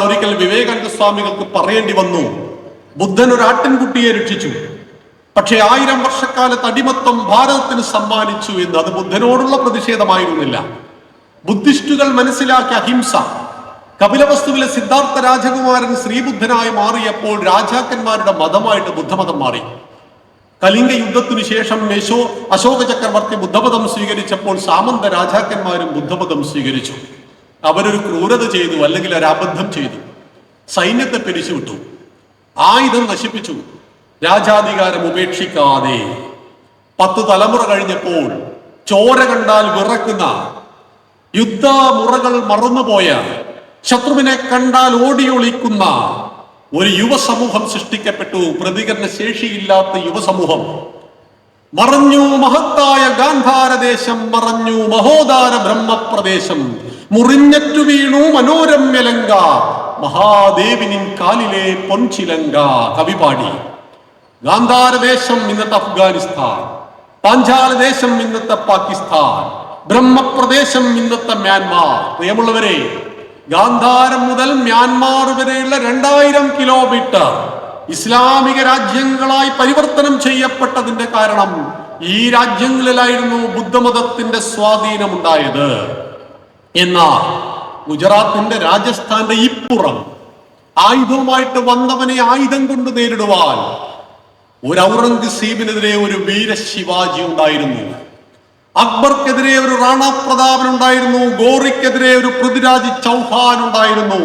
ഒരിക്കൽ വിവേകാനന്ദ സ്വാമികൾക്ക് പറയേണ്ടി വന്നു, ബുദ്ധൻ ഒരു ആട്ടിൻകുട്ടിയെ രക്ഷിച്ചു, പക്ഷെ 1000 വർഷക്കാലത്ത് അടിമത്വം ഭാരതത്തിന് സമ്മാനിച്ചു എന്ന്. അത് ബുദ്ധനോടുള്ള പ്രതിഷേധമായിരുന്നില്ല. ബുദ്ധിസ്റ്റുകൾ മനസ്സിലാക്കിയ അഹിംസ. കപിലവസ്തുവിലെ സിദ്ധാർത്ഥ രാജകുമാരൻ ശ്രീബുദ്ധനായി മാറിയപ്പോൾ രാജാക്കന്മാരുടെ മതമായിട്ട് ബുദ്ധമതം മാറി. കലിംഗ യുദ്ധത്തിനു ശേഷം അശോക ചക്രവർത്തി ബുദ്ധമതം സ്വീകരിച്ചപ്പോൾ സാമന്ത രാജാക്കന്മാരും ബുദ്ധമതം സ്വീകരിച്ചു. അവരൊരു ക്രൂരത ചെയ്തു, അല്ലെങ്കിൽ ഒരു അബദ്ധം ചെയ്തു. സൈന്യത്തെ പിരിച്ചുവിട്ടു, ആയുധം നശിപ്പിച്ചു, രാജാധികാരം ഉപേക്ഷിക്കാതെ. 10 തലമുറ കഴിഞ്ഞപ്പോൾ ചോര കണ്ടാൽ വിറക്കുന്ന, യുദ്ധമുറകൾ മറന്നുപോയ, ശത്രുവിനെ കണ്ടാൽ ഓടിയൊളിക്കുന്ന ഒരു യുവസമൂഹം സൃഷ്ടിക്കപ്പെട്ടു. പ്രതികരണ ശേഷിയില്ലാത്ത യുവസമൂഹം. മറഞ്ഞു മഹത്തായ ഗാന്ധാരദേശം, മറഞ്ഞു മഹോദാര ബ്രഹ്മപ്രദേശം, മുറിഞ്ഞറ്റു വീണു മനോരമ്യലങ്ക, മഹാദേവിനിൻ കാലിലെ പൊൻചിലങ്ക. കവി പാടി. ഗാന്ധാരദേശം ഇന്നത്തെ അഫ്ഗാനിസ്ഥാൻ, പാഞ്ചാലദേശം ഇന്നത്തെ പാകിസ്ഥാൻ, ബ്രഹ്മപ്രദേശം ഇന്നത്തെ മ്യാൻമാർ. പ്രിയമുള്ളവരെ, ഗാന്ധാരം മുതൽ മ്യാൻമാർ വരെയുള്ള 2000 കിലോമീറ്റർ ഇസ്ലാമിക രാജ്യങ്ങളായി പരിവർത്തനം ചെയ്യപ്പെട്ടതിന്റെ കാരണം ഈ രാജ്യങ്ങളിലായിരുന്നു ബുദ്ധമതത്തിന്റെ സ്വാധീനമുണ്ടായത്. എന്നാൽ ഗുജറാത്തിന്റെ, രാജസ്ഥാന്റെ ഇപ്പുറം ആയുധവുമായിട്ട് വന്നവനെ ആയുധം കൊണ്ട് നേരിടുവാൻ ഒരു ഔറംഗസീബിനെതിരെ ഒരു വീര ശിവാജി ഉണ്ടായിരുന്നു. അക്ബർക്കെതിരെ ഒരു റാണാ പ്രതാപൻ ഉണ്ടായിരുന്നു. ഗോറിക്കെതിരെ ഒരു പൃഥ്വിരാജ് ചൗഹാൻ ഉണ്ടായിരുന്നു.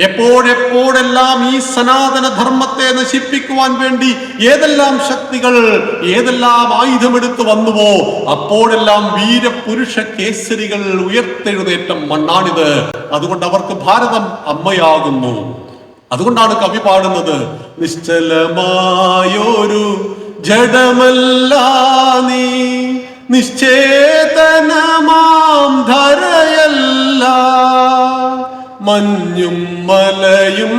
എപ്പോഴെപ്പോഴെല്ലാം ഈ സനാതന ധർമ്മത്തെ നശിപ്പിക്കുവാൻ വേണ്ടി ഏതെല്ലാം ശക്തികൾ, ഏതെല്ലാം ആയുധമെടുത്ത് വന്നുവോ അപ്പോഴെല്ലാം വീരപുരുഷ കേസരികൾ ഉയർത്തെഴുന്നേറ്റ മണ്ണാണിത്. അതുകൊണ്ട് അവർക്ക് ഭാരതം അമ്മയാകുന്നു. അതുകൊണ്ടാണ് കവി പാടുന്നത്, നിശ്ചലമായൊരു ജഡമല്ല നീ, നിശ്ചേതനമാം ധരയല്ല, മഞ്ഞും മലയും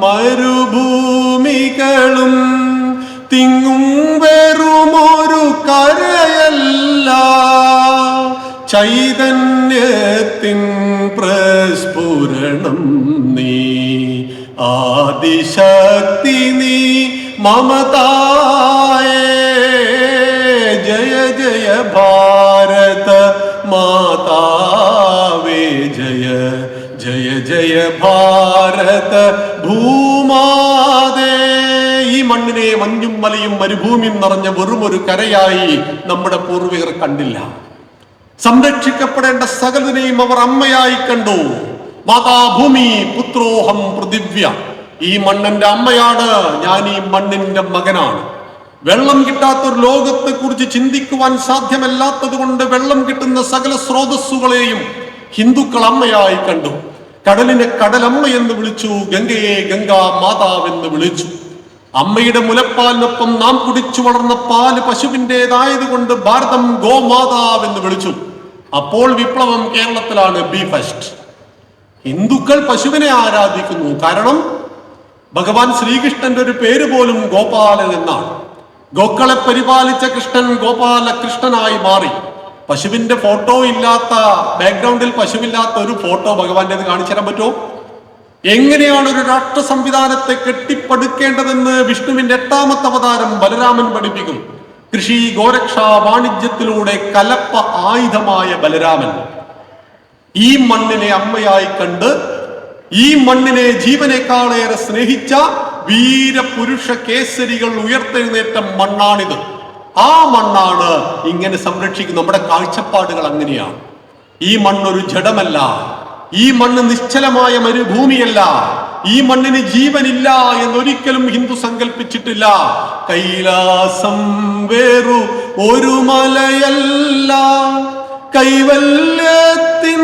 മരുഭൂമികളും തിങ്ങും വെറുമൊരു കരയല്ല, ചൈതന്യത്തിൻ പ്രസ്ഫുരണം നീ, ആദിശക്തി നീ മമതായേ, ജയ ജയ ഭാരത മാതാവേ, ജയ ജയ ജയ ഭാരത ഭൂമാതേ. ഈ മണ്ണിനെ മഞ്ഞും മലയും മരുഭൂമിയും നിറഞ്ഞ വെറുമൊരു കരയായി നമ്മുടെ പൂർവികർ കണ്ടില്ല. സംരക്ഷിക്കപ്പെടേണ്ട സകലതിനെയും അവർ അമ്മയായി കണ്ടു. മാതാഭൂമി പുത്രോഹം പൃഥിവ്യ. ഈ മണ്ണിന്റെ അമ്മയാണ് ഞാൻ, ഈ മണ്ണിന്റെ മകനാണ്. വെള്ളം കിട്ടാത്തൊരു ലോകത്തെ കുറിച്ച് ചിന്തിക്കുവാൻ സാധ്യമല്ലാത്തത് കൊണ്ട് വെള്ളം കിട്ടുന്ന സകല സ്രോതസ്സുകളെയും ഹിന്ദുക്കൾ അമ്മയായി കണ്ടു. കടലിനെ കടലമ്മ എന്ന് വിളിച്ചു, ഗംഗയെ ഗംഗാ മാതാവെന്ന് വിളിച്ചു. അമ്മയുടെ മുലപ്പാലിനൊപ്പം നാം കുടിച്ചു വളർന്ന പാല് പശുവിൻ്റെതായത് കൊണ്ട് ഭാരതം ഗോമാതാവെന്ന് വിളിച്ചു. അപ്പോൾ വിപ്ലവം കേരളത്തിലാണ്. B first. ഹിന്ദുക്കൾ പശുവിനെ ആരാധിക്കുന്നു. കാരണം ഭഗവാൻ ശ്രീകൃഷ്ണന്റെ ഒരു പേര് പോലും ഗോപാലൻ എന്നാണ്. ഗോക്കളെ പരിപാലിച്ച കൃഷ്ണൻ ഗോപാലകൃഷ്ണനായി മാറി. പശുവിന്റെ ഫോട്ടോ ഇല്ലാത്ത, ബാക്ക്ഗ്രൗണ്ടിൽ പശുവില്ലാത്ത ഒരു ഫോട്ടോ ഭഗവാന്റേത് കാണിച്ചു തരാൻ പറ്റുമോ? എങ്ങനെയാണ് ഒരു രാഷ്ട്ര സംവിധാനത്തെ കെട്ടിപ്പടുക്കേണ്ടതെന്ന് വിഷ്ണുവിന്റെ 8ാമത്തെ അവതാരം ബലരാമൻ പഠിപ്പിക്കും. കൃഷി, ഗോരക്ഷ, വാണിജ്യത്തിലൂടെ കലപ്പ ആയുധമായ ബലരാമൻ ഈ മണ്ണിനെ അമ്മയായി കണ്ട്, ഈ മണ്ണിനെ ജീവനേക്കാളേറെ സ്നേഹിച്ച വീരപുരുഷ കേസരികൾ ഉയർത്തെഴുന്നേറ്റ മണ്ണാണിത്. ആ മണ്ണാണ് ഇങ്ങനെ സംരക്ഷിക്കുന്നത്. നമ്മുടെ കാഴ്ചപ്പാടുകൾ അങ്ങനെയാണ്. ഈ മണ്ണൊരു ജഡമല്ല, ഈ മണ്ണ് നിശ്ചലമായ മരുഭൂമിയല്ല, ഈ മണ്ണിന് ജീവനില്ല എന്നൊരിക്കലും ഹിന്ദു സങ്കല്പിച്ചിട്ടില്ല. കൈലാസം വേറു ഒരു മലയല്ല, കൈവല്യത്തിൻ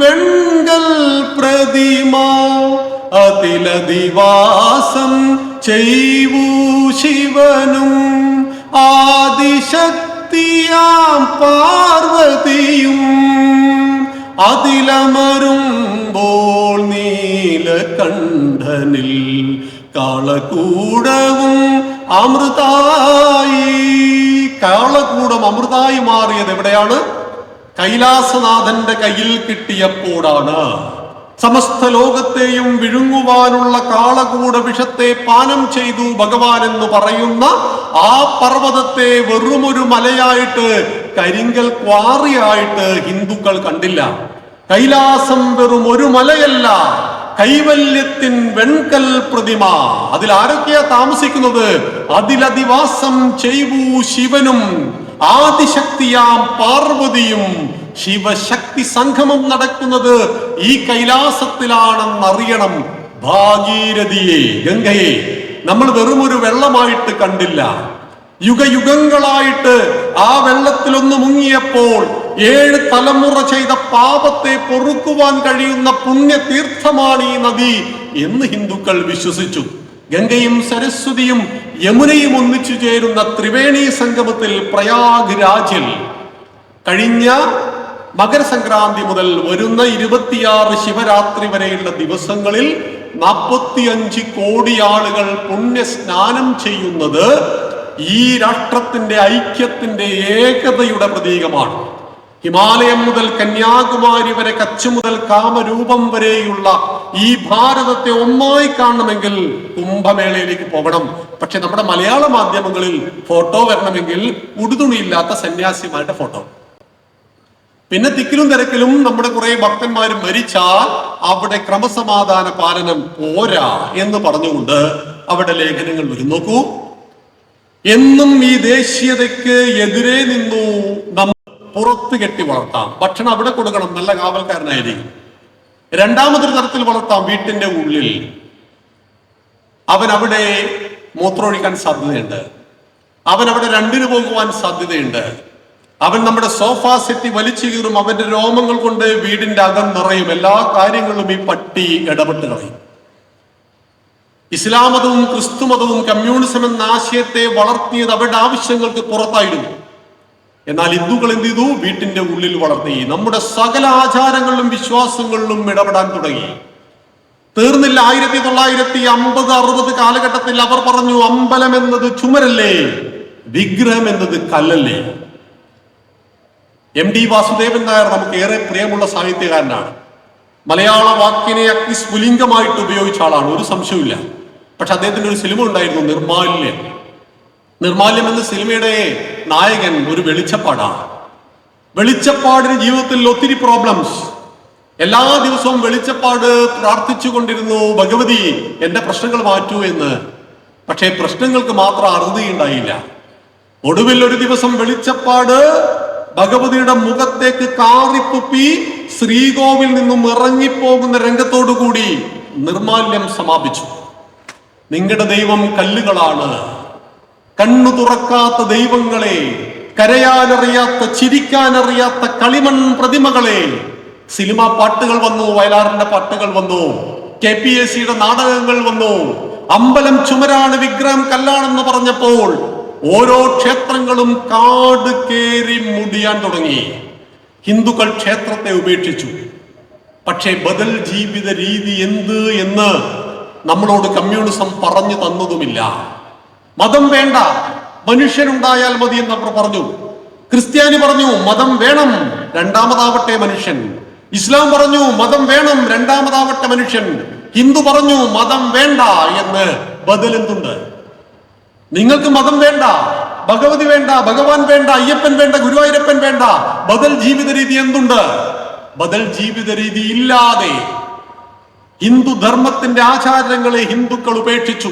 വെൺകൽ പ്രതിമ, അതിലധിവാസം ചെയ്വൂ ശിവനും ആദിശക്തിയാം പാർവതിയും, അതിലമരുമ്പോൾ നീലകണ്ഠനിൽ കാളകൂടവും അമൃതായി. കാളകൂടം അമൃതായി മാറിയത് എവിടെയാണ്? കൈലാസനാഥന്റെ കയ്യിൽ കിട്ടിയപ്പോഴാണ്. സമസ്ത ലോകത്തെയും വിഴുങ്ങുവാനുള്ള കാളകൂട വിഷത്തെ പാനം ചെയ്തു ഭഗവാൻ എന്ന് പറയുന്ന ആ പർവ്വതത്തെ വെറുമൊരു മലയായിട്ട്, കരിങ്കൽ ക്വാറിയായിട്ട് ഹിന്ദുക്കൾ കണ്ടില്ല. കൈലാസം വെറും ഒരു മലയല്ല, കൈവല്യത്തിൻ വെൺകൽ പ്രതിമ. അതിൽ ആരൊക്കെയാ താമസിക്കുന്നത്? അതിലധിവാസം ചെയ്വൂ ശിവനും ആദിശക്തിയാം പാർവതിയും. ശിവശക്തി സംഗമം നടക്കുന്നത് ഈ കൈലാസത്തിലാണെന്നറിയണം. ഭാഗീരഥിയെ, ഗംഗയെ നമ്മൾ വെറുമൊരു വെള്ളമായിട്ട് കണ്ടില്ല. യുഗയുഗങ്ങളായിട്ട് ആ വെള്ളത്തിലൊന്ന് മുങ്ങിയപ്പോൾ 7 തലമുറ ചെയ്ത പാപത്തെ പൊറുക്കുവാൻ കഴിയുന്ന പുണ്യതീർത്ഥമാണ് ഈ നദി എന്ന് ഹിന്ദുക്കൾ വിശ്വസിച്ചു. ഗംഗയും സരസ്വതിയും യമുനയും ഒന്നിച്ചു ചേരുന്ന ത്രിവേണി സംഗമത്തിൽ പ്രയാഗ് രാജിൽ കഴിഞ്ഞ മകരസംക്രാന്തി മുതൽ വരുന്ന 26 ശിവരാത്രി വരെയുള്ള ദിവസങ്ങളിൽ 45 കോടി ആളുകൾ പുണ്യസ്നാനം ചെയ്യുന്നത് ഈ രാഷ്ട്രത്തിന്റെ ഐക്യത്തിന്റെ ഏകതയുടെ പ്രതീകമാണ്. ഹിമാലയം മുതൽ കന്യാകുമാരി വരെ, കച്ച് മുതൽ കാമരൂപം വരെയുള്ള ഈ ഭാരതത്തെ ഒന്നായി കാണണമെങ്കിൽ കുംഭമേളയിലേക്ക് പോകണം. പക്ഷെ നമ്മുടെ മലയാള മാധ്യമങ്ങളിൽ ഫോട്ടോ വരണമെങ്കിൽ ഉടുതുണിയില്ലാത്ത സന്യാസിമാരുടെ ഫോട്ടോ. പിന്നെ തിക്കിലും തിരക്കിലും നമ്മുടെ കുറെ ഭക്തന്മാർ മരിച്ചാൽ അവിടെ ക്രമസമാധാന പാലനം പോരാ എന്ന് പറഞ്ഞുകൊണ്ട് അവിടെ ലേഖനങ്ങൾ വരും. നോക്കൂ, എന്നും ഈ ദേശീയതയ്ക്ക് എതിരെ നിന്നു നമ്മൾ പുറത്ത് കെട്ടി വളർത്താം. ഭക്ഷണം അവിടെ കൊടുക്കണം, നല്ല കാവൽക്കാരനായിരിക്കും. രണ്ടാമതൊരു തരത്തിൽ വളർത്താം, വീട്ടിന്റെ ഉള്ളിൽ. അവൻ അവിടെ മൂത്രമൊഴിക്കാൻ സാധ്യതയുണ്ട്, അവൻ അവിടെ 2 പോകുവാൻ സാധ്യതയുണ്ട്, അവൻ നമ്മുടെ സോഫ സെറ്റി വലിച്ചു കീറും, അവന്റെ രോമങ്ങൾ കൊണ്ട് വീടിന്റെ അകം നിറയും. എല്ലാ കാര്യങ്ങളിലും ഈ പട്ടി ഇടപെട്ട് കളയും. ഇസ്ലാം മതവും ക്രിസ്തു മതവും കമ്മ്യൂണിസം എന്ന ആശയത്തെ വളർത്തിയത് അവരുടെ ആവശ്യങ്ങൾക്ക് പുറത്തായിരുന്നു. എന്നാൽ ഹിന്ദുക്കൾ എന്ത് ചെയ്തു? വീട്ടിന്റെ ഉള്ളിൽ വളർത്തി. നമ്മുടെ സകല ആചാരങ്ങളിലും വിശ്വാസങ്ങളിലും ഇടപെടാൻ തുടങ്ങി. തീർന്നില്ല. 1950-60 കാലഘട്ടത്തിൽ അവർ പറഞ്ഞു, അമ്പലം എന്നത് ചുമരല്ലേ, വിഗ്രഹം എന്നത് കല്ലല്ലേ. MD വാസുദേവൻ നായർ നമുക്ക് ഏറെ പ്രിയമുള്ള സാഹിത്യകാരനാണ്. മലയാള വാക്കിനെ അഗ്നിസ്ഫുലിംഗമായിട്ട് ഉപയോഗിച്ച ആളാണ്, ഒരു സംശയമില്ല. പക്ഷെ അദ്ദേഹത്തിന്റെ ഒരു സിനിമ ഉണ്ടായിരുന്നു, നിർമാല്യം. നിർമാല്യം എന്ന സിനിമയുടെ നായകൻ ഒരു വെളിച്ചപ്പാടാണ്. വെളിച്ചപ്പാടിന് ജീവിതത്തിൽ ഒത്തിരി പ്രോബ്ലംസ്. എല്ലാ ദിവസവും വെളിച്ചപ്പാട് പ്രാർത്ഥിച്ചു കൊണ്ടിരുന്നു, ഭഗവതി എന്റെ പ്രശ്നങ്ങൾ മാറ്റൂ എന്ന്. പക്ഷേ പ്രശ്നങ്ങൾക്ക് മാത്രം അറുതിയുണ്ടായില്ല. ഒടുവിൽ ഒരു ദിവസം വെളിച്ചപ്പാട് ഭഗവതിയുടെ മുഖത്തേക്ക് കാറിത്തുപ്പി ശ്രീകോവിൽ നിന്നും ഇറങ്ങിപ്പോകുന്ന രംഗത്തോടുകൂടി നിർമാല്യം സമാപിച്ചു. നിങ്ങളുടെ ദൈവം കല്ലുകളാണ്, കണ്ണു തുറക്കാത്ത ദൈവങ്ങളെ, കരയാനറിയാത്ത ചിരിക്കാനറിയാത്ത കളിമൺ പ്രതിമകളെ. സിനിമാ പാട്ടുകൾ വന്നു, വയലാറിന്റെ പാട്ടുകൾ വന്നു, KPSCയുടെ നാടകങ്ങൾ വന്നു. അമ്പലം ചുമരാണ്, വിഗ്രഹം കല്ലാണെന്ന് പറഞ്ഞപ്പോൾ ഓരോ ക്ഷേത്രങ്ങളും കാട് കേറി മുടിയാൻ തുടങ്ങി. ഹിന്ദുക്കൾ ക്ഷേത്രത്തെ ഉപേക്ഷിച്ചു. പക്ഷേ ബദൽ ജീവിത രീതി എന്ത് എന്ന് നമ്മളോട് കമ്മ്യൂണിസം പറഞ്ഞു തന്നതുമില്ല. മതം വേണ്ട, മനുഷ്യനുണ്ടായാൽ മതി എന്ന് അവർ പറഞ്ഞു. ക്രിസ്ത്യാനി പറഞ്ഞു മതം വേണം, രണ്ടാമതാവട്ടെ മനുഷ്യൻ. ഇസ്ലാം പറഞ്ഞു മതം വേണം, രണ്ടാമതാവട്ടെ മനുഷ്യൻ. ഹിന്ദു പറഞ്ഞു മതം വേണ്ട എന്ന്. ബദൽ എന്തുണ്ട്? നിങ്ങൾക്ക് മതം വേണ്ട, ഭഗവതി വേണ്ട, ഭഗവാൻ വേണ്ട, അയ്യപ്പൻ വേണ്ട, ഗുരുവായൂരപ്പൻ വേണ്ട. ബദൽ ജീവിത രീതി എന്തുണ്ട്? ബദൽ ജീവിത രീതി ഇല്ലാതെ ഹിന്ദു ധർമ്മത്തിന്റെ ആചാരങ്ങളെ ഹിന്ദുക്കൾ ഉപേക്ഷിച്ചു.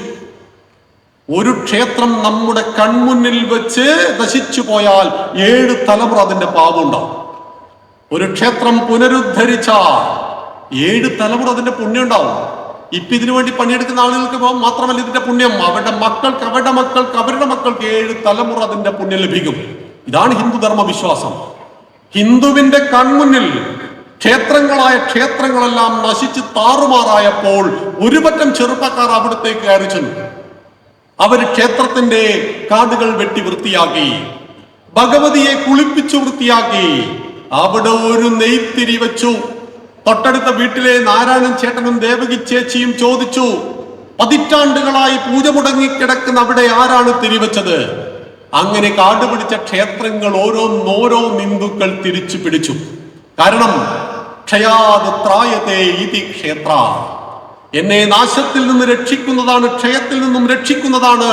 ഒരു ക്ഷേത്രം നമ്മുടെ കൺമുന്നിൽ വെച്ച് നശിച്ചു പോയാൽ 7 തലമുറ അതിന്റെ പാപമുണ്ടാവും. ഒരു ക്ഷേത്രം പുനരുദ്ധരിച്ചാൽ 7 തലമുറ അതിന്റെ പുണ്യം ഉണ്ടാവും. ഇപ്പൊ ഇതിനു വേണ്ടി പണിയെടുക്കുന്ന ആളുകൾക്ക് മാത്രമല്ല ഇതിന്റെ പുണ്യം, അവരുടെ മക്കൾക്ക്, അവരുടെ മക്കൾക്ക്, അവരുടെ മക്കൾക്ക് 7 തലമുറ അതിന്റെ പുണ്യം ലഭിക്കും. ഇതാണ് ഹിന്ദുധർമ്മ വിശ്വാസം. ഹിന്ദുവിന്റെ കൺമുന്നിൽ ക്ഷേത്രങ്ങളായ ക്ഷേത്രങ്ങളെല്ലാം നശിച്ച് താറുമാറായപ്പോൾ ഒരുപറ്റം ചെറുപ്പക്കാർ അവിടത്തേക്ക് കയറി ചെന്നു. അവർ ക്ഷേത്രത്തിന്റെ കാടുകൾ വെട്ടി വൃത്തിയാക്കി, ഭഗവതിയെ കുളിപ്പിച്ചു വൃത്തിയാക്കി. അവിടെ ഒരു നെയ്ത്തിരി വെച്ചു. തൊട്ടടുത്ത വീട്ടിലെ നാരായണൻ ചേട്ടനും ദേവകി ചേച്ചിയും ചോദിച്ചു, പതിറ്റാണ്ടുകളായി പൂജ മുടങ്ങിക്കിടക്കുന്ന അവിടെ ആരാണ് തിരിവെച്ചത്? അങ്ങനെ കാടുപിടിച്ച ക്ഷേത്രങ്ങൾ ഓരോന്നോരോ ഹിന്ദുക്കൾ തിരിച്ചു പിടിച്ചു. കാരണം ക്ഷയാത് ത്രായതേ ഇതി ക്ഷേത്ര. എന്നെ നാശത്തിൽ നിന്ന് രക്ഷിക്കുന്നതാണ്, ക്ഷയത്തിൽ നിന്നും രക്ഷിക്കുന്നതാണ്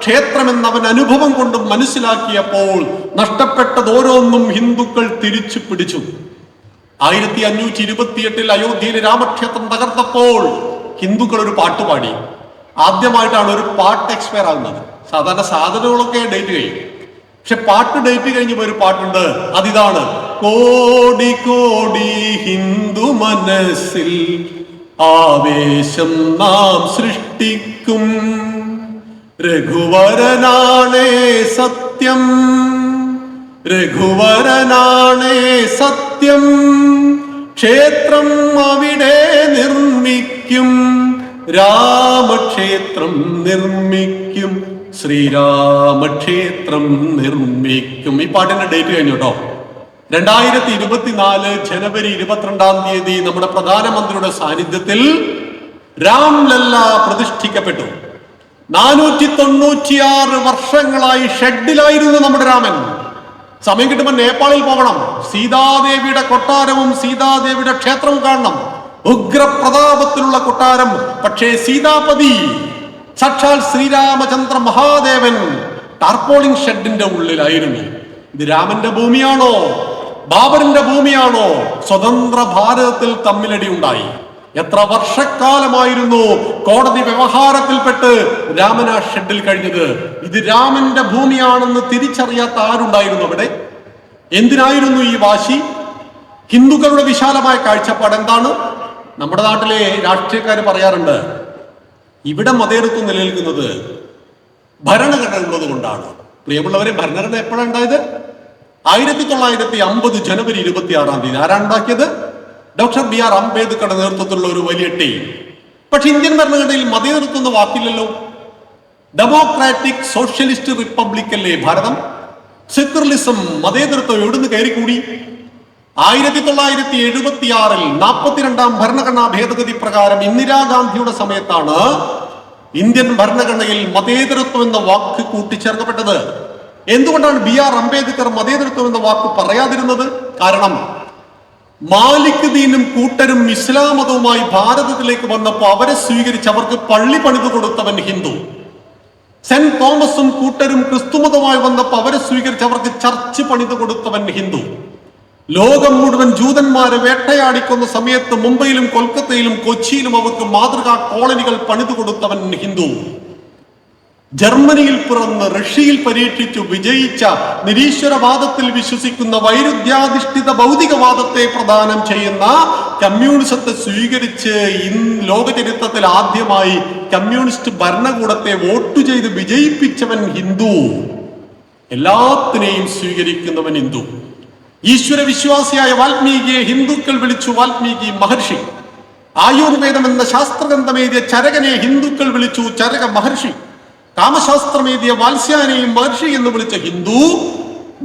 ക്ഷേത്രമെന്ന് അവൻ അനുഭവം കൊണ്ട് മനസ്സിലാക്കിയപ്പോൾ നഷ്ടപ്പെട്ടത് ഓരോന്നും ഹിന്ദുക്കൾ തിരിച്ചു പിടിച്ചു. 1528 അയോധ്യയിലെ രാമക്ഷേത്രം തകർത്തപ്പോൾ ഹിന്ദുക്കൾ ഒരു പാട്ട് പാടി. ആദ്യമായിട്ടാണ് ഒരു പാട്ട് എക്സ്പയർ ആകുന്നത്. സാധാരണ സാധനങ്ങളൊക്കെ ഡേറ്റ് കഴിയും, പക്ഷെ പാട്ട് ഡേറ്റ് കഴിഞ്ഞപ്പോൾ ഒരു പാട്ടുണ്ട്, അതിതാണ്: കോടി കോടി ഹിന്ദു മനസ്സിൽ ആവേശം നാം സൃഷ്ടിക്കും, രഘുവരനാണേ സത്യം, രഘുവരനാണേ സത്യം, ക്ഷേത്രം അവിടെ നിർമ്മിക്കും, രാമക്ഷേത്രം നിർമ്മിക്കും, ശ്രീരാമക്ഷേത്രം നിർമ്മിക്കും. ഈ പാട്ടിന്റെ ഡേറ്റ് കഴിഞ്ഞു കേട്ടോ. 2024 ജനുവരി 22-ാം തീയതി നമ്മുടെ പ്രധാനമന്ത്രിയുടെ സാന്നിധ്യത്തിൽ രാംലല്ല പ്രതിഷ്ഠിക്കപ്പെട്ടു. 496 വർഷങ്ങളായി ഷെഡിലായിരുന്നു നമ്മുടെ രാമൻ. സമയം കിട്ടുമ്പോൾ നേപ്പാളിൽ പോകണം, സീതാദേവിയുടെ കൊട്ടാരവും സീതാദേവിയുടെ ക്ഷേത്രവും കാണണം. ഉഗ്രപ്രതാപത്തിലുള്ള കൊട്ടാരം. പക്ഷേ സീതാപതി സാക്ഷാൽ ശ്രീരാമചന്ദ്ര മഹാദേവൻ ടാർപോളിംഗ് ഷെഡിന്റെ ഉള്ളിലായിരുന്നു. ഇത് രാമന്റെ ഭൂമിയാണോ ബാബറിന്റെ ഭൂമിയാണോ? സ്വതന്ത്ര ഭാരതത്തിൽ തമ്മിലടി ഉണ്ടായി. എത്ര വർഷക്കാലമായിരുന്നു കോടതി വ്യവഹാരത്തിൽപ്പെട്ട് രാമൻ ആ ഷെഡിൽ കഴിഞ്ഞത്. ഇത് രാമന്റെ ഭൂമിയാണെന്ന് തിരിച്ചറിയാത്ത ആരുണ്ടായിരുന്നു അവിടെ? എന്തിനായിരുന്നു ഈ വാശി? ഹിന്ദുക്കളുടെ വിശാലമായ കാഴ്ചപ്പാട് എന്താണ്? നമ്മുടെ നാട്ടിലെ രാഷ്ട്രീയക്കാർ പറയാറുണ്ട്, ഇവിടെ മതേതരത്വം നിലനിൽക്കുന്നത് ഭരണഘടന ഉള്ളത് കൊണ്ടാണ്. പ്രിയമുള്ളവരെ, ഭരണഘടന എപ്പോഴാണ് ഉണ്ടായത്? 1950 ജനുവരി 26-ാം തീയതി. ആരാണ് ഉണ്ടാക്കിയത്? ഡോക്ടർ BR അംബേദ്കറുടെ നേതൃത്വത്തിലുള്ള ഒരു വലിയ ടീം. പക്ഷെ ഇന്ത്യൻ ഭരണഘടനയിൽ മതേതരത്വം എന്ന വാക്കില്ലല്ലോ. ഡെമോക്രാറ്റിക് സോഷ്യലിസ്റ്റ് റിപ്പബ്ലിക് അല്ലേ ഭാരതം? സെക്യുലറിസം, മതേതരത്വം എവിടുന്ന് കയറിക്കൂടി? 1976-ൽ 42-ാം ഭരണഘടനാ ഭേദഗതി പ്രകാരം ഇന്ദിരാഗാന്ധിയുടെ സമയത്താണ് ഇന്ത്യൻ ഭരണഘടനയിൽ മതേതരത്വം എന്ന വാക്ക് കൂട്ടിച്ചേർക്കപ്പെട്ടത്. എന്തുകൊണ്ടാണ് BR അംബേദ്കർ മതേതരത്വം എന്ന വാക്ക് പറയാതിരുന്നത്? കാരണം മാലിക് ദീനും കൂട്ടരും ഇസ്ലാം മതവുമായി ഭാരതത്തിലേക്ക് വന്നപ്പോൾ അവരെ സ്വീകരിച്ച് അവർക്ക് പള്ളി പണിതു കൊടുത്തവൻ ഹിന്ദു. സെന്റ് തോമസും കൂട്ടരും ക്രിസ്തുമതവുമായി വന്നപ്പോൾ അവരെ സ്വീകരിച്ച് അവർക്ക് ചർച്ച് പണിതു കൊടുത്തവൻ ഹിന്ദു. ലോകം മുഴുവൻ ജൂതന്മാരെ വേട്ടയാടിക്കുന്ന സമയത്ത് മുംബൈയിലും കൊൽക്കത്തയിലും കൊച്ചിയിലും അവർക്ക് മാതൃകാ കോളനികൾ പണിതു കൊടുത്തവൻ ഹിന്ദു. ജർമ്മനിയിൽ പിറന്ന് റഷ്യയിൽ പരീക്ഷിച്ചു വിജയിച്ച നിരീശ്വരവാദത്തിൽ വിശ്വസിക്കുന്ന വൈരുദ്ധ്യാധിഷ്ഠിത ഭൗതികവാദത്തെ പ്രദാനം ചെയ്യുന്ന കമ്മ്യൂണിസത്തെ സ്വീകരിച്ച് ലോക ചരിത്രത്തിൽ ആദ്യമായി കമ്മ്യൂണിസ്റ്റ് ഭരണകൂടത്തെ വോട്ട് ചെയ്ത് വിജയിപ്പിച്ചവൻ ഹിന്ദു. എല്ലാത്തിനെയും സ്വീകരിക്കുന്നവൻ ഹിന്ദു. ഈശ്വര വിശ്വാസിയായ വാൽമീകിയെ ഹിന്ദുക്കൾ വിളിച്ചു വാൽമീകി മഹർഷി. ആയുർവേദം എന്ന ശാസ്ത്രഗ്രന്ഥമെഴുതിയ ചരകനെ ഹിന്ദുക്കൾ വിളിച്ചു ചരക മഹർഷി. കാമശാസ്ത്രമെഴുതിയ വാത്സ്യാനെയും മഹർഷി എന്ന് വിളിച്ച ഹിന്ദു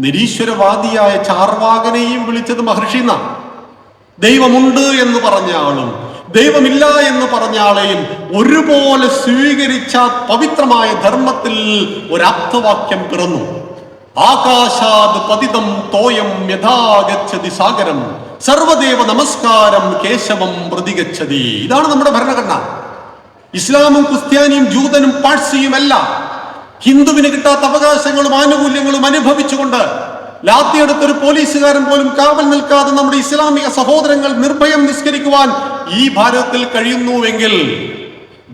നിരീശ്വരവാദിയായ ചാർവാകനെയും വിളിച്ചത് മഹർഷി എന്നാണ്. ദൈവമുണ്ട് എന്ന് പറഞ്ഞ ആളും ദൈവമില്ല എന്ന് പറഞ്ഞ ആളെയും ഒരുപോലെ സ്വീകരിച്ച പവിത്രമായ ധർമ്മത്തിൽ ഒരാപ്തവാക്യം പിറന്നു. ആകാശാത് പതിതം തോയം യഥാ ഗച്ഛതി സാഗരം സർവദേവ നമസ്കാരം കേശവം പ്രതിഗച്ഛതി. ഇതാണ് നമ്മുടെ ഭരണഘടന. ഇസ്ലാമും ക്രിസ്ത്യാനിയും ജൂതനും പാഴ്സിയും എല്ലാം ഹിന്ദുവിന് കിട്ടാത്ത അവകാശങ്ങളും ആനുകൂല്യങ്ങളും അനുഭവിച്ചുകൊണ്ട് ലാത്തിയെടുത്തൊരു പോലീസുകാരൻ പോലും കാവൽ നിൽക്കാതെ നമ്മുടെ ഇസ്ലാമിക സഹോദരങ്ങൾ നിർഭയം നിസ്കരിക്കുവാൻ ഈ ഭാരതത്തിൽ കഴിയുന്നുവെങ്കിൽ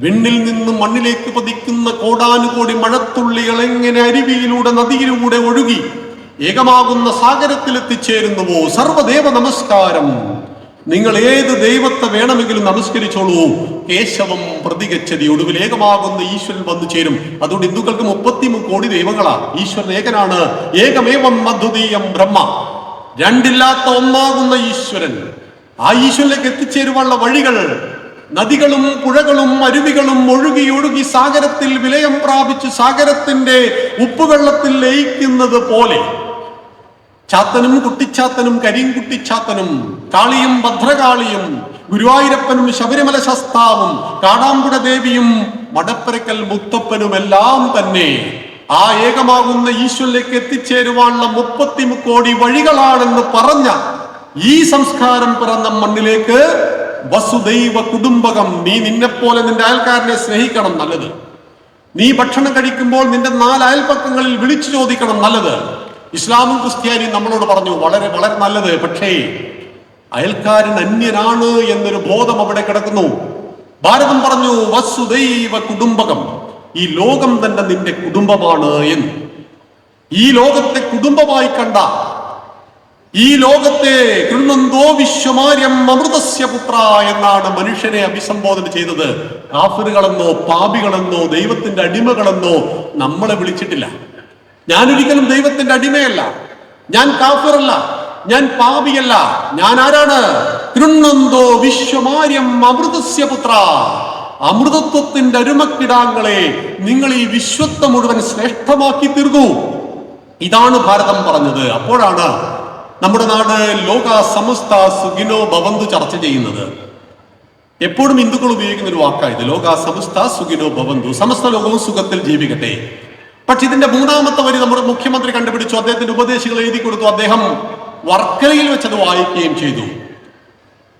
വിണ്ണിൽ നിന്നും മണ്ണിലേക്ക് പതിക്കുന്ന കോടാനുകോടി മഴത്തുള്ളികൾ എങ്ങനെ അരുവിയിലൂടെ നദിയിലൂടെ ഒഴുകി ഏകമാകുന്ന സാഗരത്തിൽ എത്തിച്ചേരുന്നുവോ? സർവദേവ നമസ്കാരം. നിങ്ങൾ ഏത് ദൈവത്തെ വേണമെങ്കിലും നമസ്കരിച്ചോളൂ. കേശവം പ്രതിഗച്ഛതി. ഒടുവിൽ ഏകമാകുന്ന ഈശ്വരൻ വന്നു ചേരും. അതുകൊണ്ട് ഹിന്ദുക്കൾക്ക് 33 കോടി ദൈവങ്ങളാ. ഈശ്വരൻ ഏകനാണ്. ഏകമേവം അദ്വിതീയം ബ്രഹ്മ. രണ്ടില്ലാത്ത ഒന്നാകുന്ന ഈശ്വരൻ. ആ ഈശ്വരനിലേക്ക് എത്തിച്ചേരുവാനുള്ള വഴികൾ നദികളും പുഴകളും അരുവികളും ഒഴുകി ഒഴുകി സാഗരത്തിൽ വിലയം പ്രാപിച്ച് സാഗരത്തിന്റെ ഉപ്പുവെള്ളത്തിൽ ലയിക്കുന്നത് പോലെ ചാത്തനും കുട്ടിച്ചാത്തനും കരിങ്കുട്ടിച്ചാത്തനും കാളിയും ഭദ്രകാളിയും ഗുരുവായൂരപ്പനും ശബരിമല ശാസ്താവും കാടാമ്പുഴ ദേവിയും മടപ്പരക്കൽ മുത്തപ്പനുമെല്ലാം തന്നെ ആ ഏകമാകുന്ന ഈശ്വരനിലേക്ക് എത്തിച്ചേരുവാനുള്ള 33 കോടി വഴികളാണെന്ന് പറഞ്ഞ ഈ സംസ്കാരം പിറന്ന മണ്ണിലേക്ക് വസുദൈവ കുടുംബകം, നീ നിന്നെപ്പോലെ നിന്റെ അയൽക്കാരനെ സ്നേഹിക്കണം, നല്ലത്. നീ ഭക്ഷണം കഴിക്കുമ്പോൾ നിന്റെ 4 അയൽപ്പക്കങ്ങളിൽ വിളിച്ചു ചോദിക്കണം, നല്ലത്. ഇസ്ലാമും ക്രിസ്ത്യാനിയും നമ്മളോട് പറഞ്ഞു വളരെ വളരെ നല്ലത്. പക്ഷേ അയൽക്കാരൻ അന്യനാണ് എന്നൊരു ബോധം അവിടെ കിടക്കുന്നു. ഭാരതം പറഞ്ഞു വസുദൈവ കുടുംബകം, ഈ ലോകം തന്നെ നിന്റെ കുടുംബമാണ് എന്ന്. ഈ ലോകത്തെ കുടുംബമായി കണ്ട, ഈ ലോകത്തെ കൃണ്ണന്തോ വിശ്വമാര്യം അമൃതസ്യ പുത്ര എന്നാണ് മനുഷ്യനെ അഭിസംബോധന ചെയ്തത്. കാഫിറുകളെന്നോ പാപികളെന്നോ ദൈവത്തിന്റെ അടിമകളെന്നോ നമ്മളെ വിളിച്ചിട്ടില്ല. ഞാനൊരിക്കലും ദൈവത്തിന്റെ അടിമയല്ല, ഞാൻ കാഫിറല്ല, ഞാൻ പാപിയല്ല. ഞാൻ ആരാണ്? കൃണ്ണന്തോ വിശ്വമാര്യം അമൃതസ്യ പുത്ര, അമൃതത്വത്തിന്റെ അരുമക്കിടാങ്ങളെ, നിങ്ങൾ ഈ വിശ്വത്തെ മുഴുവൻ ശ്രേഷ്ഠമാക്കി തീർക്കൂ. ഇതാണ് ഭാരതം പറഞ്ഞത്. അപ്പോഴാണ് നമ്മുടെ നാട് ലോക സമസ്ത സുഖിനോ ഭവന്തു ചർച്ച ചെയ്യുന്നത്. എപ്പോഴും ഹിന്ദുക്കൾ ഉപയോഗിക്കുന്ന ഒരു വാക്കായത് ലോക സമസ്ത സുഖിനോ ഭവന്തു, സമസ്ത ലോകവും സുഖത്തിൽ ജീവിക്കട്ടെ. പക്ഷെ ഇതിന്റെ 3ാമത്തെ വരി നമ്മുടെ മുഖ്യമന്ത്രി കണ്ടുപിടിച്ചു, അദ്ദേഹത്തിന്റെ ഉപദേശികൾ എഴുതി കൊടുത്തു. അദ്ദേഹം വർക്കലയിൽ വെച്ചത് വായിക്കുകയും ചെയ്തു.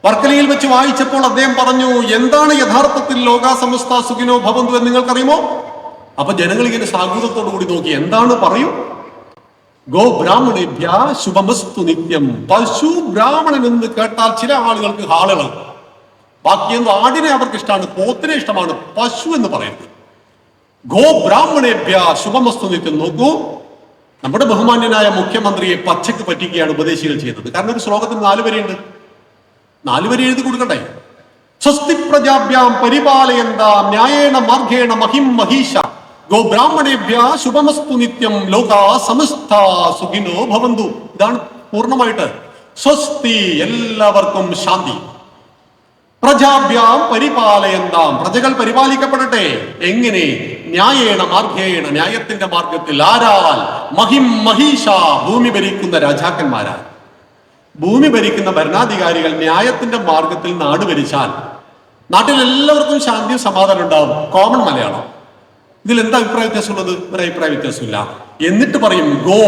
വർക്കലയിൽ വെച്ച് വായിച്ചപ്പോൾ അദ്ദേഹം പറഞ്ഞു, എന്താണ് യഥാർത്ഥത്തിൽ ലോക സമസ്ത സുഖിനോ ഭവന്തു എന്ന് നിങ്ങൾക്കറിയുമോ? അപ്പൊ ജനങ്ങൾ ഇങ്ങനെ സാഗൂതത്തോടു കൂടി നോക്കി, എന്താണ് പറയൂ. ഗോ ബ്രാഹ്മണേഭ്യ ശുഭമസ്തു നിത്യം. പശു ബ്രാഹ്മണൻ എന്ന് കേട്ടാൽ ചില ആളുകൾക്ക് ഹാളുകൾ, ബാക്കിയൊന്നും ആടിനെ അവർക്ക് ഇഷ്ടമാണ്, പോത്തിനെ ഇഷ്ടമാണ്, പശു എന്ന് പറയുന്നത്. ഗോ ബ്രാഹ്മണേഭ്യ ശുഭമസ്തു നിത്യം. നോക്കൂ, നമ്മുടെ ബഹുമാന്യനായ മുഖ്യമന്ത്രിയെ പച്ചക്ക് പറ്റിക്കുകയാണ് ഉപദേശികൾ ചെയ്തത്. കാരണം ഒരു ശ്ലോകത്തിന് 4 വരിയുണ്ട്, 4 വരി എഴുതി കൊടുക്കണ്ടേ? സ്വസ്തി പ്രജാഭ്യാം പരിപാലയന്താം ന്യായേണ മാർഗേണ മഹിം മഹീഷ ഗോ ബ്രാഹ്മണേഭ്യ ശുഭമസ്തു നിത്യം ലോകാ സമസ്ത സുഖിനോ ഭവന്തു. ഇതാണ് പൂർണ്ണമായിട്ട്. സ്വസ്തി, എല്ലാവർക്കും ശാന്തി. പ്രജാഭ്യാം പരിപാലയന്താം, പ്രജകൾ പരിപാലിക്കപ്പെടട്ടെ. എങ്ങനെ? ന്യായേണ മാർഗേണ, ന്യായത്തിന്റെ മാർഗത്തിൽ. ആരാൽ? മഹിം മഹീഷ, ഭൂമി ഭരിക്കുന്ന രാജാക്കന്മാരാൽ. ഭൂമി ഭരിക്കുന്ന ഭരണാധികാരികൾ ന്യായത്തിന്റെ മാർഗത്തിൽ നാട് ഭരിച്ചാൽ നാട്ടിൽ എല്ലാവർക്കും ശാന്തിയും സമാധാനം ഉണ്ടാവും. കോമൺ മലയാളം. ഇതിൽ എന്താ അഭിപ്രായ വ്യത്യാസമുള്ളത്? ഒരു അഭിപ്രായ വ്യത്യാസമില്ല. എന്നിട്ട് പറയും ഗോ.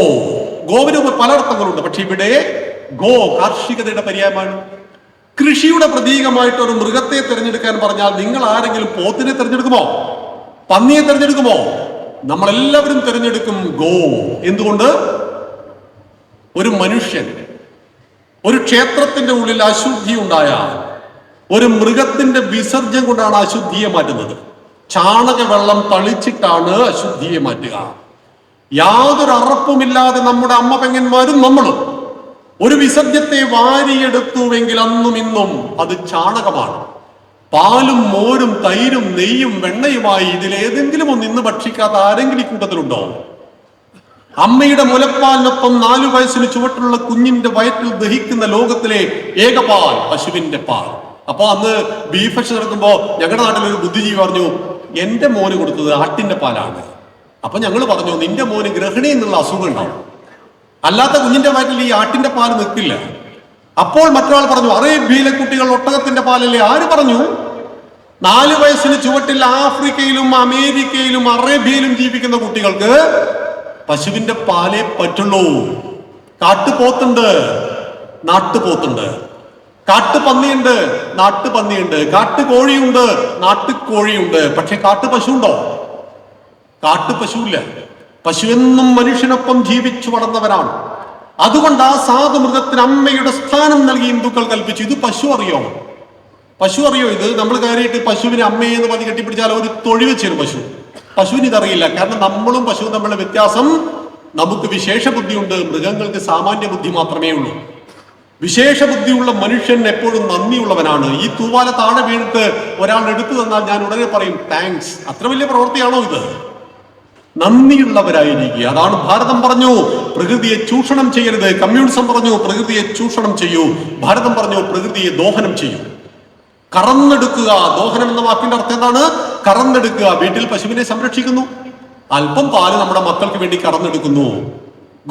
ഗോവിന് പലർത്ഥങ്ങളുണ്ട്, പക്ഷെ ഇവിടെ ഗോ കാർഷികതയുടെ പര്യായമാണ്. കൃഷിയുടെ പ്രതീകമായിട്ട് ഒരു മൃഗത്തെ തിരഞ്ഞെടുക്കാൻ പറഞ്ഞാൽ നിങ്ങൾ ആരെങ്കിലും പോത്തിനെ തിരഞ്ഞെടുക്കുമോ? പന്നിയെ തിരഞ്ഞെടുക്കുമോ? നമ്മളെല്ലാവരും തിരഞ്ഞെടുക്കും ഗോ. എന്തുകൊണ്ട്? ഒരു മനുഷ്യൻ ഒരു ക്ഷേത്രത്തിന്റെ ഉള്ളിൽ അശുദ്ധി ഉണ്ടായാൽ ഒരു മൃഗത്തിന്റെ വിസർജ്യം കൊണ്ടാണ് അശുദ്ധിയെ മാറ്റുന്നത്. ചാണകവെള്ളം തളിച്ചിട്ടാണ് അശുദ്ധിയെ മാറ്റുക. യാതൊരു അറപ്പുമില്ലാതെ നമ്മുടെ അമ്മ പെങ്ങന്മാരും നമ്മളും ഒരു വിസർജ്യത്തെ വാരിയെടുത്തുവെങ്കിൽ അന്നും ഇന്നും അത് ചാണകമാണ്. പാലും മോരും തൈരും നെയ്യും വെണ്ണയുമായി ഇതിലേതെങ്കിലും ഒന്ന് ഇന്ന് ഭക്ഷിക്കാത്ത ആരെങ്കിലും ഈ കൂട്ടത്തിലുണ്ടോ? അമ്മയുടെ മുലപ്പാലിനൊപ്പം 4 വയസ്സിന് ചുവട്ടുള്ള കുഞ്ഞിന്റെ വയറ്റിൽ ദഹിക്കുന്ന ലോകത്തിലെ ഏകപാൽ പശുവിന്റെ പാൽ. അപ്പൊ അന്ന് ബീഫ് ഭക്ഷണം നടക്കുമ്പോ ഞങ്ങളുടെ നാട്ടിലൊരു ബുദ്ധിജീവി പറഞ്ഞു, എന്റെ മോന് കൊടുത്തത് ആട്ടിന്റെ പാലാണ്. അപ്പൊ ഞങ്ങൾ പറഞ്ഞു, നിന്റെ മോന് ഗ്രഹിണി എന്നുള്ള അസുഖം ഉണ്ടാവും, അല്ലാത്ത കുഞ്ഞിന്റെ വയറ്റിൽ ഈ ആട്ടിന്റെ പാൽ നിൽക്കില്ല. അപ്പോൾ മറ്റൊരാൾ പറഞ്ഞു, അറേബ്യയിലെ കുട്ടികൾ ഒട്ടകത്തിന്റെ പാലല്ലേ? ആര് പറഞ്ഞു? 4 വയസ്സിന് ചുവട്ടിൽ ആഫ്രിക്കയിലും അമേരിക്കയിലും അറേബ്യയിലും ജീവിക്കുന്ന കുട്ടികൾക്ക് പശുവിന്റെ പാലേ പറ്റുള്ളൂ. കാട്ടുപോത്തുണ്ട്, നാട്ടുപോത്തുണ്ട്. കാട്ടുപന്നിയുണ്ട്, നാട്ടുപന്നിയുണ്ട്. കാട്ടുകോഴിയുണ്ട്, നാട്ടുകോഴിയുണ്ട്. പക്ഷെ കാട്ടുപശു ഉണ്ടോ? കാട്ടുപശുവില്ല. പശു എന്നും മനുഷ്യനൊപ്പം ജീവിച്ചു വളർന്നവരാണ്. അതുകൊണ്ട് ആ സാധുമൃഗത്തിന് അമ്മയുടെ സ്ഥാനം നൽകി ഹിന്ദുക്കൾ കൽപ്പിച്ചു. ഇത് പശു അറിയോ? പശു അറിയോ? ഇത് നമ്മൾ കയറിയിട്ട് പശുവിനെ അമ്മയെന്ന് പറഞ്ഞ് കെട്ടിപ്പിടിച്ചാൽ ഒരു തൊഴി വെച്ചൊരു പശു. പശുവിന് ഇതറിയില്ല. കാരണം നമ്മളും പശുവും തമ്മിലുള്ള വ്യത്യാസം, നമുക്ക് വിശേഷ ബുദ്ധിയുണ്ട്, മൃഗങ്ങൾക്ക് സാമാന്യ ബുദ്ധി മാത്രമേ ഉള്ളൂ. വിശേഷ ബുദ്ധിയുള്ള മനുഷ്യൻ എപ്പോഴും നന്ദിയുള്ളവനാണ്. ഈ തൂവാല താഴെ വീണിട്ട് ഒരാൾ എടുത്തു തന്നാൽ ഞാൻ ഉടനെ പറയും താങ്ക്സ്. അത്ര വലിയ പ്രവൃത്തിയാണോ ഇത്? നന്ദിയുള്ളവരായിരിക്കുക. അതാണ് ഭാരതം പറഞ്ഞു, പ്രകൃതിയെ ചൂഷണം ചെയ്യരുത്. കമ്മ്യൂണിസം പറഞ്ഞു, പ്രകൃതിയെ ചൂഷണം ചെയ്യൂ. ഭാരതം പറഞ്ഞു, പ്രകൃതിയെ ദോഹനം ചെയ്യൂ. കറന്നെടുക്കുക. ദോഹനം എന്ന വാക്കിന്റെ അർത്ഥം എന്താണ്? കറന്നെടുക്കുക. വീട്ടിൽ പശുവിനെ സംരക്ഷിക്കുന്നു, അല്പം പാല് നമ്മുടെ മക്കൾക്ക് വേണ്ടി കറന്നെടുക്കുന്നു.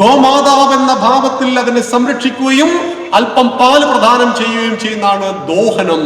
ഗോമാതാവ് എന്ന ഭാവത്തിൽ അതിനെ സംരക്ഷിക്കുകയും അല്പം പാല് പ്രദാനം ചെയ്യുകയും ചെയ്യുന്നതാണ് ദോഹനം.